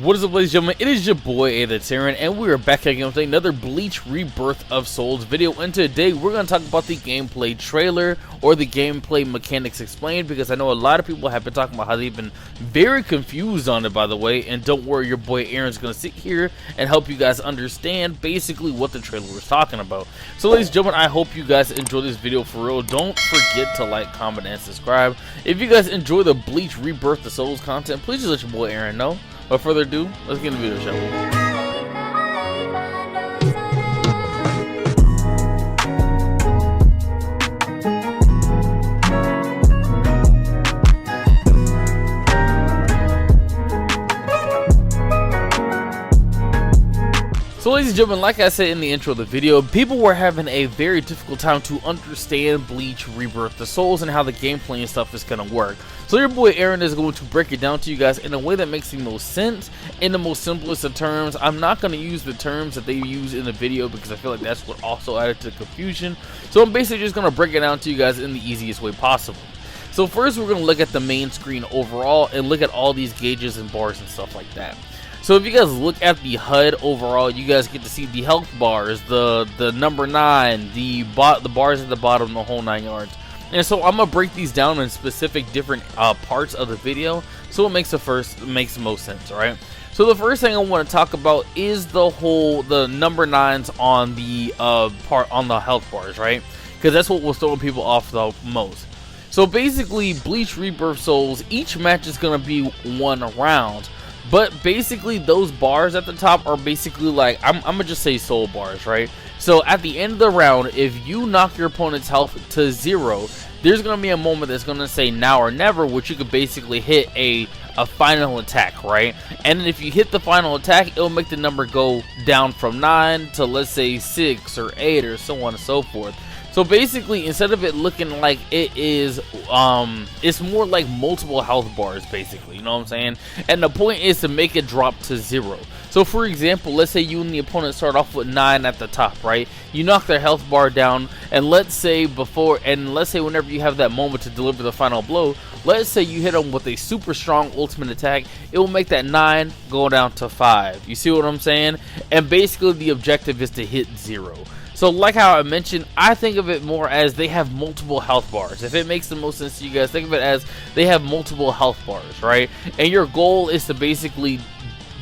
What is up, ladies and gentlemen? It is your boy AyeThatsAaron, and we are back again with another BLEACH Rebirth of Souls video. And today we're going to talk about the gameplay trailer, or the gameplay mechanics explained, because I know a lot of people have been talking about how they've been very confused on it, by the way. And don't worry, your boy Aaron's going to sit here and help you guys understand basically what the trailer was talking about. So ladies and gentlemen, I hope you guys enjoy this video for real. Don't forget to like, comment, and subscribe. If you guys enjoy the BLEACH Rebirth of Souls content, please just let your boy Aaron know. Without further ado, let's get into the video, shall we? So ladies and gentlemen, like I said in the intro of the video, people were having a very difficult time to understand BLEACH Rebirth the Souls and how the gameplay and stuff is going to work. So your boy Aaron is going to break it down to you guys in a way that makes the most sense, in the most simplest of terms. I'm not going to use the terms that they use in the video because I feel like that's what also added to the confusion. So I'm basically just going to break it down to you guys in the easiest way possible. So first we're going to look at the main screen overall and look at all these gauges and bars and stuff like that. So if you guys look at the HUD overall, you guys get to see the health bars, the number 9, the bars at the bottom, the whole 9 yards. And so I'm gonna break these down in specific different parts of the video, so it makes the most sense, right? So the first thing I want to talk about is the number 9s on the on the health bars, right? Because that's what was throwing people off the most. So basically, BLEACH Rebirth Souls, each match is gonna be 1 round. But basically those bars at the top are basically like, I'm gonna just say soul bars, right? So at the end of the round, if you knock your opponent's health to 0, there's gonna be a moment that's gonna say now or never, which you could basically hit a final attack, right? And then if you hit the final attack, it'll make the number go down from 9 to, let's say, 6 or 8 or so on and so forth. So basically, instead of it looking like it is, it's more like multiple health bars, basically, you know what I'm saying? And the point is to make it drop to 0. So for example, let's say you and the opponent start off with 9 at the top, right? You knock their health bar down, and let's say whenever you have that moment to deliver the final blow, let's say you hit them with a super strong ultimate attack, it will make that 9 go down to 5. You see what I'm saying? And basically the objective is to hit 0. So like how I mentioned, I think of it more as they have multiple health bars. If it makes the most sense to you guys, think of it as they have multiple health bars, right? And your goal is to basically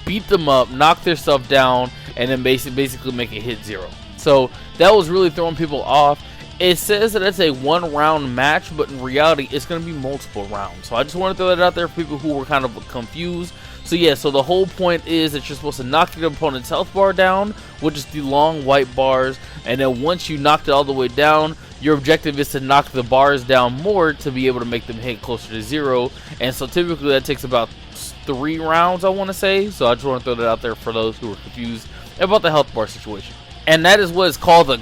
beat them up, knock their stuff down, and then basically make it hit 0. So that was really throwing people off. It says that it's a 1 round match, but in reality it's going to be multiple rounds. So I just want to throw that out there for people who were kind of confused. So yeah, so the whole point is that you're supposed to knock your opponent's health bar down, which is the long white bars, and then once you knocked it all the way down, your objective is to knock the bars down more to be able to make them hit closer to 0. And so typically that takes about 3 rounds, I want to say. So I just want to throw that out there for those who are confused about the health bar situation. And that is what is called the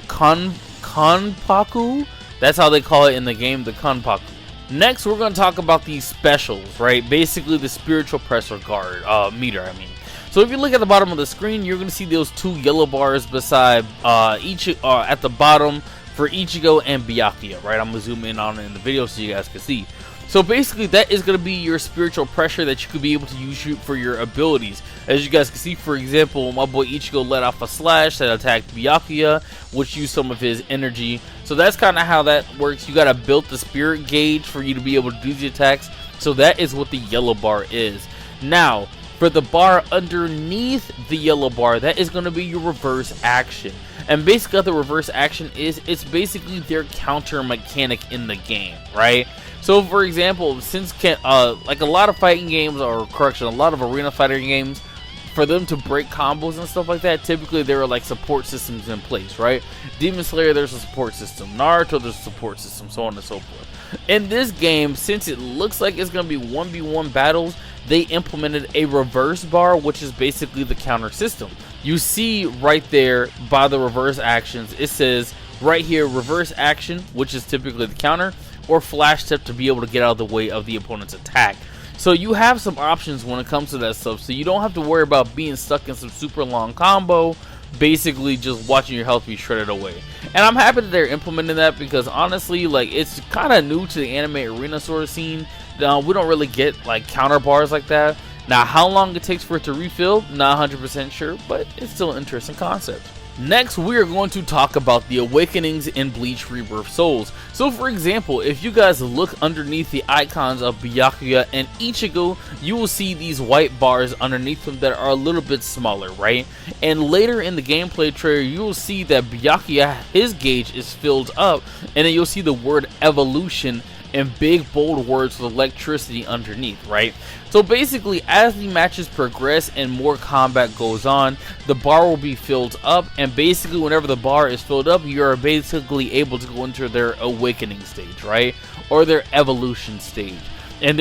Kanpaku. That's how they call it in the game, the Kanpaku. Next, we're going to talk about these specials, right? Basically, the spiritual pressure guard meter, I mean. So if you look at the bottom of the screen, you're going to see those 2 yellow bars beside at the bottom for Ichigo and Byakuya, right? I'm going to zoom in on it in the video so you guys can see. So basically, that is going to be your spiritual pressure that you could be able to use for your abilities. As you guys can see, for example, my boy Ichigo let off a slash that attacked Byakuya, which used some of his energy. So that's kind of how that works. You got to build the spirit gauge for you to be able to do the attacks. So that is what the yellow bar is. Now, for the bar underneath the yellow bar, that is going to be your reverse action. And basically what the reverse action is, it's basically their counter mechanic in the game, right? So for example, since like a lot of fighting games, or correction, a lot of arena fighting games, for them to break combos and stuff like that, typically there are like support systems in place, right? Demon Slayer, there's a support system. Naruto, there's a support system, so on and so forth. In this game, since it looks like it's going to be 1v1 battles, they implemented a reverse bar, which is basically the counter system. You see right there by the reverse actions, it says right here, reverse action, which is typically the counter, or flash tip to be able to get out of the way of the opponent's attack. So you have some options when it comes to that stuff, so you don't have to worry about being stuck in some super long combo, basically just watching your health be shredded away. And I'm happy that they're implementing that, because honestly, like, it's kind of new to the anime arena sort of scene. We don't really get like counter bars like that. Now, how long it takes for it to refill, not 100% sure, but it's still an interesting concept. Next, we are going to talk about the awakenings in Bleach Rebirth Souls. So for example, if you guys look underneath the icons of Byakuya and Ichigo, you will see these white bars underneath them that are a little bit smaller, right? And later in the gameplay trailer, you will see that Byakuya, his gauge is filled up, and then you'll see the word evolution in big bold words with electricity underneath, right? So basically, as the matches progress and more combat goes on, the bar will be filled up, and basically whenever the bar is filled up, you are basically able to go into their awakening stage, right? Or their evolution stage. And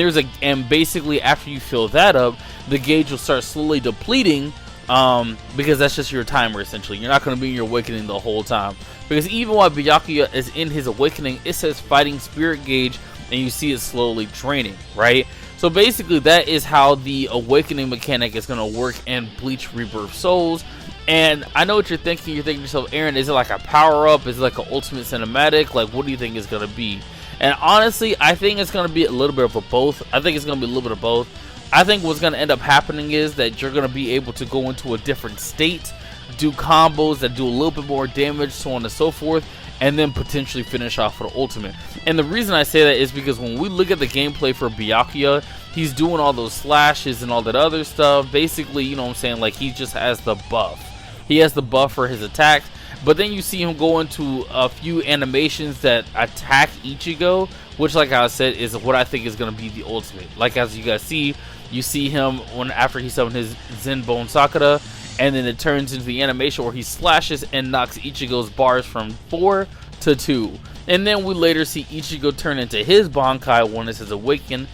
basically after you fill that up, the gauge will start slowly depleting, because that's just your timer essentially. You're not going to be in your awakening the whole time. Because even while Byakuya is in his awakening, it says fighting spirit gauge, and you see it slowly draining, right? So basically that is how the awakening mechanic is going to work in Bleach Rebirth Souls. And I know what you're thinking. You're thinking to yourself, Aaron, is it like a power-up? Is it like an ultimate cinematic? Like, what do you think it's going to be? And honestly, I think it's going to be a little bit of a both. I think it's going to be a little bit of both. I think what's going to end up happening is that you're going to be able to go into a different state, do combos that do a little bit more damage, so on and so forth, and then potentially finish off with the ultimate. And the reason I say that is because when we look at the gameplay for Byakuya, he's doing all those slashes and all that other stuff. Basically, you know what I'm saying, like he just has the buff. He has the buff for his attacks, but then you see him go into a few animations that attack Ichigo, which, like I said, is what I think is going to be the ultimate. Like, as you guys see, you see him after he summoned his Zenbone Sakura, and then it turns into the animation where he slashes and knocks Ichigo's bars from 4 to 2. And then we later see Ichigo turn into his Bankai when this is awakened,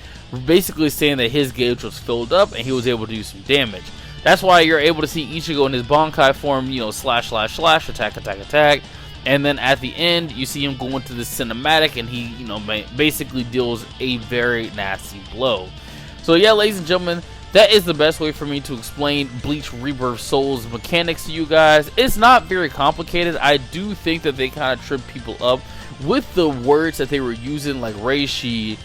basically saying that his gauge was filled up and he was able to do some damage. That's why you're able to see Ichigo in his Bankai form, you know, slash, slash, slash, attack, attack, attack. And then at the end, you see him go into the cinematic and he, you know, basically deals a very nasty blow. So yeah, ladies and gentlemen, that is the best way for me to explain Bleach Rebirth Souls mechanics to you guys. It's not very complicated. I do think that they kind of trip people up with the words that they were using, like Reishi,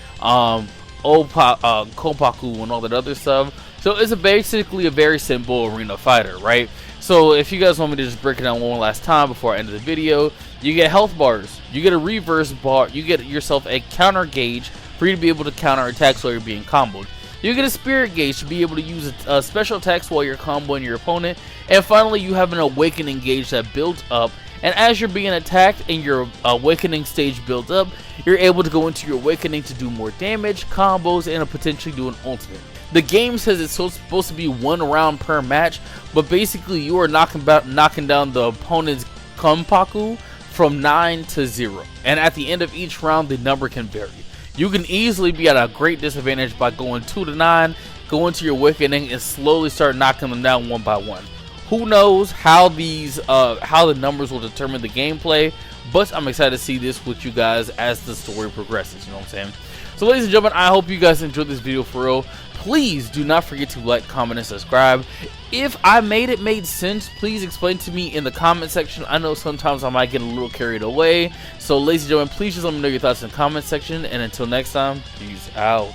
Kopaku, and all that other stuff. So it's basically a very simple arena fighter, right? So if you guys want me to just break it down one last time before I end the video, you get health bars, you get a reverse bar, you get yourself a counter gauge for you to be able to counter attacks while you're being comboed. You get a spirit gauge to be able to use special attacks while you're comboing your opponent. And finally, you have an awakening gauge that builds up. And as you're being attacked and your awakening stage builds up, you're able to go into your awakening to do more damage, combos, and potentially do an ultimate. The game says it's supposed to be 1 round per match, but basically you are knocking down the opponent's Kompaku from 9 to 0. And at the end of each round, the number can vary. You can easily be at a great disadvantage by going 2 to 9, go into your awakening, and slowly start knocking them down one by one. Who knows how the numbers will determine the gameplay, but I'm excited to see this with you guys as the story progresses, you know what I'm saying? So ladies and gentlemen, I hope you guys enjoyed this video for real. Please do not forget to like, comment, and subscribe. If I made sense, please explain to me in the comment section. I know sometimes I might get a little carried away. So ladies and gentlemen, please just let me know your thoughts in the comment section. And until next time, peace out.